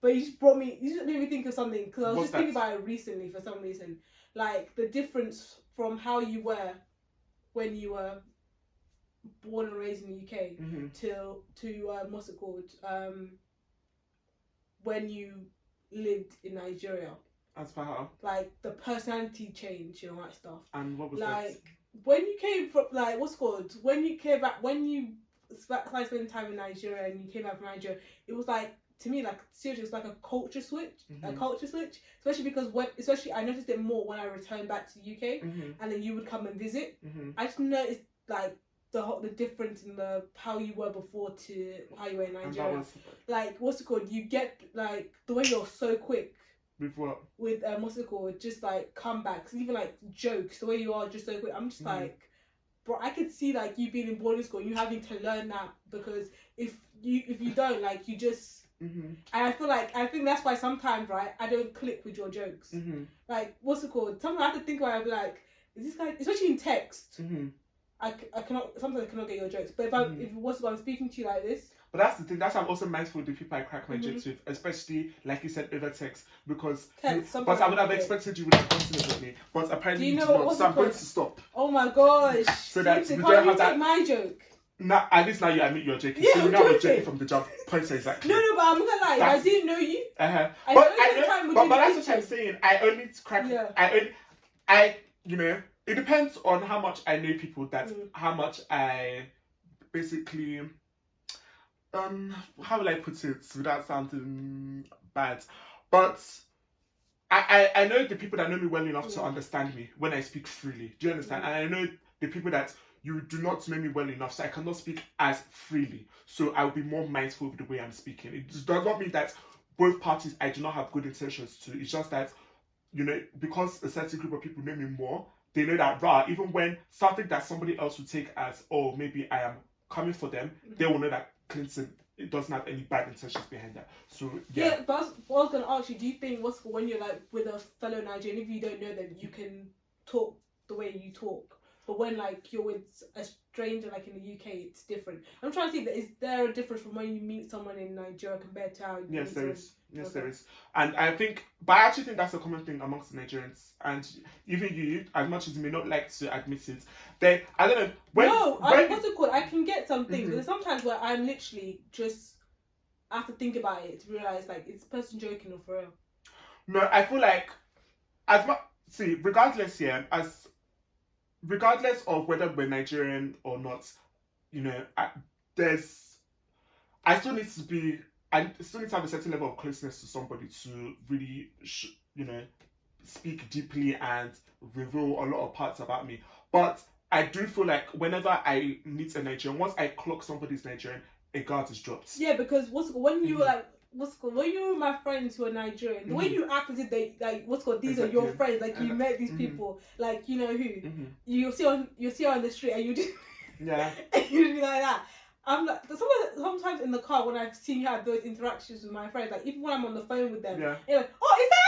But you just made me think of something, because I was What's just thinking about it recently for some reason. Like, the difference from how you were when you were born and raised in the UK to what's it called? When you lived in Nigeria. As per how? Like, the personality change and all that stuff. And what was like, that? When you came from, like, what's it called? When you came back, when you started spending time in Nigeria and you came back from Nigeria, it was like, to me, like, seriously, it's like a culture switch. Especially because I noticed it more when I returned back to the UK, and then you would come and visit. I just noticed, like, the difference in how you were before to how you were in Nigeria. Like, what's it called? You get, like, the way you're so quick. With what? With what's it called? Just like comebacks, even like jokes. The way you are, just so quick. I'm just like, bro, I could see like you being in boarding school, you having to learn that, because if you don't, like, you just. And I think that's why sometimes, right, I don't click with your jokes. Like, what's it called? Sometimes I have to think about it. I'll be like, is this guy, especially in text, I cannot, sometimes I cannot get your jokes. But if I'm speaking to you like this. But that's the thing. That's why I'm also mindful of the people I crack my jokes with, especially, like you said, over text. Because, but I would have expected you would have continued with me. But apparently, you not. So I'm going to stop. Oh my gosh! So that we don't have that. My joke. Nah, at least now you admit you're joking. Yeah, so you know I was joking from the jump. Point exactly. No, but I'm not gonna lie. I didn't know you. But that's what I'm saying. I only crack. Yeah. You know, it depends on how much I know people. How much I basically. How will I put it without sounding bad? But I know the people that know me well enough to understand me when I speak freely. Do you understand? And I know the people that you do not know me well enough, so I cannot speak as freely. So I will be more mindful of the way I'm speaking. It does not mean that both parties I do not have good intentions to. It's just that, you know, because a certain group of people know me more, they know that even when something that somebody else would take as, oh, maybe I am coming for them, they will know that Clinton, it doesn't have any bad intentions behind that. So yeah. But what I was gonna ask you, do you think when you're like with a fellow Nigerian, if you don't know them, you can talk the way you talk, but when like you're with a stranger like in the UK, it's different? I'm trying to think, is there a difference from when you meet someone in Nigeria compared to how you Yes, meet there is. Yes, okay. there is. And I actually think that's a common thing amongst the Nigerians. And even you, as much as you may not like to admit it, I don't know. What's it called? I can get some things, but there's sometimes where I'm literally just, I have to think about it to realise, like, is this person joking or for real? No, I feel like, regardless of whether we're Nigerian or not, you know, I still need to have a certain level of closeness to somebody to really, speak deeply and reveal a lot of parts about me. But I do feel like whenever I meet a Nigerian, once I clock somebody's Nigerian, a guard is dropped. Yeah, because when you were when you were my friends who are Nigerian, the way you act as if they these are your friends, like you met these people, like you know who you'll see on the street, and you just and you do like that. I'm like, sometimes in the car when I've seen you have those interactions with my friends, like even when I'm on the phone with them, you're like, oh, is that?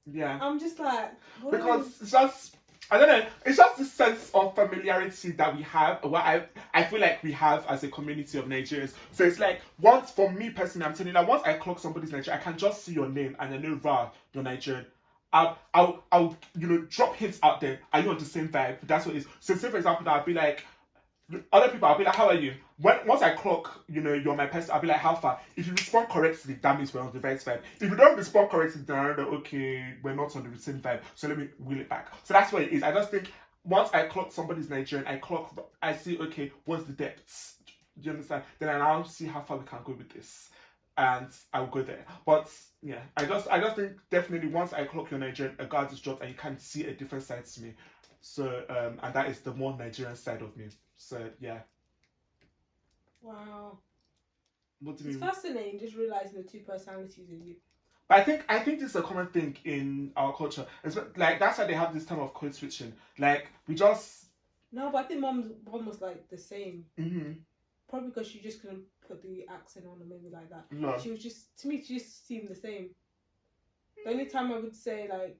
Yeah. I'm just like, because it's just, I don't know, it's just this sense of familiarity that we have, what I feel like we have as a community of Nigerians. So it's like, for me personally, I'm telling you, like, once I clock somebody's Nigerian, I can just see your name and I know, you're Nigerian. I'll drop hints out there. Are you on the same vibe? That's what it is. So say for example, I'll be like, other people, I'll be like, how are you? Once I clock, you're my person, I'll be like, how far? If you respond correctly, that means we're on the right vibe. If you don't respond correctly, then I know, okay, we're not on the same vibe. So let me wheel it back. So that's what it is. I just think once I clock somebody's Nigerian, I see, okay, what's the depths? Do you understand? Then I now see how far we can go with this. And I'll go there. But yeah, I just think definitely once I clock your Nigerian, a guard is dropped and you can see a different side to me. So, and that is the more Nigerian side of me. So, yeah. Wow. What do you mean? It's fascinating just realising the two personalities in you. But I think this is a common thing in our culture. It's like, that's why they have this term of code switching. Like, we just... No, but I think mom was like the same. Mm-hmm. Probably because she just couldn't put the accent on or maybe like that. No. She was just, to me, she just seemed the same. The only time I would say, like,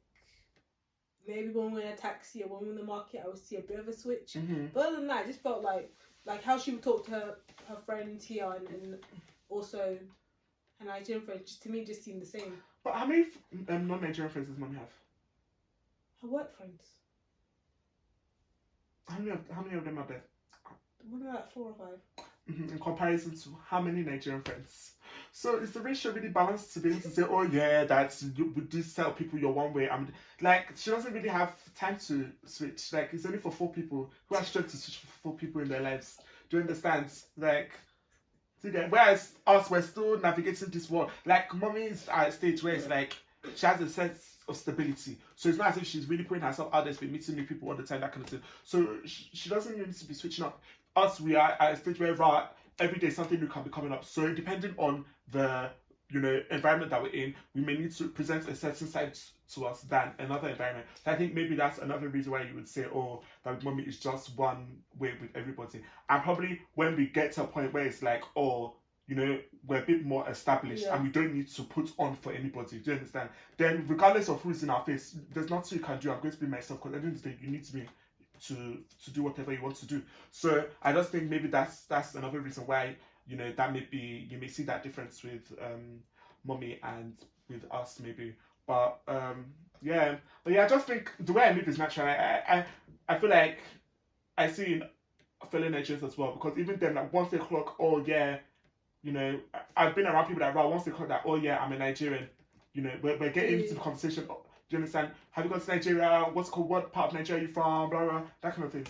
maybe when we're in a taxi or when we're in the market, I would see a bit of a switch. Mm-hmm. But other than that, I just felt like how she would talk to her friend Tia and also her Nigerian friends, just, to me, just seem the same. But how many non-Nigerian friends does mommy have? Her work friends. How many of them are there? What about 4 or 5? In comparison to how many Nigerian friends? So is the ratio really balanced to be able to say, oh yeah, that's you would just tell people you're one way? I'm like, she doesn't really have time to switch. Like, it's only for 4 people who are straight to switch for 4 people in their lives. Do you understand? Like, whereas us, we're still navigating this world. Like, mommy is at a stage where it's like she has a sense of stability. So it's not as if she's really putting herself out there, she's meeting new people all the time, that kind of thing. So she doesn't need to be switching up. Us, we are at a stage where every day something new can be coming up. So depending on the environment that we're in, we may need to present a certain side to us than another environment. So I think maybe that's another reason why you would say, oh, that mommy is just one way with everybody. And probably when we get to a point where it's like, oh, we're a bit more established and we don't need to put on for anybody. Do you understand? Then regardless of who's in our face, there's nothing you can do. I'm going to be myself, because at the end of the day, you need to be to do whatever you want to do. So I just think maybe that's another reason why that may be, you may see that difference with mommy and with us maybe. But I just think the way I live is natural. I feel like I see in fellow Nigerians as well, because even then, like, once they clock, oh yeah, I've been around people that once they clock that, oh yeah, I'm a Nigerian, we're getting into the conversation. Do you understand? Have you gone to Nigeria? What part of Nigeria are you from? Blah, blah, that kind of thing.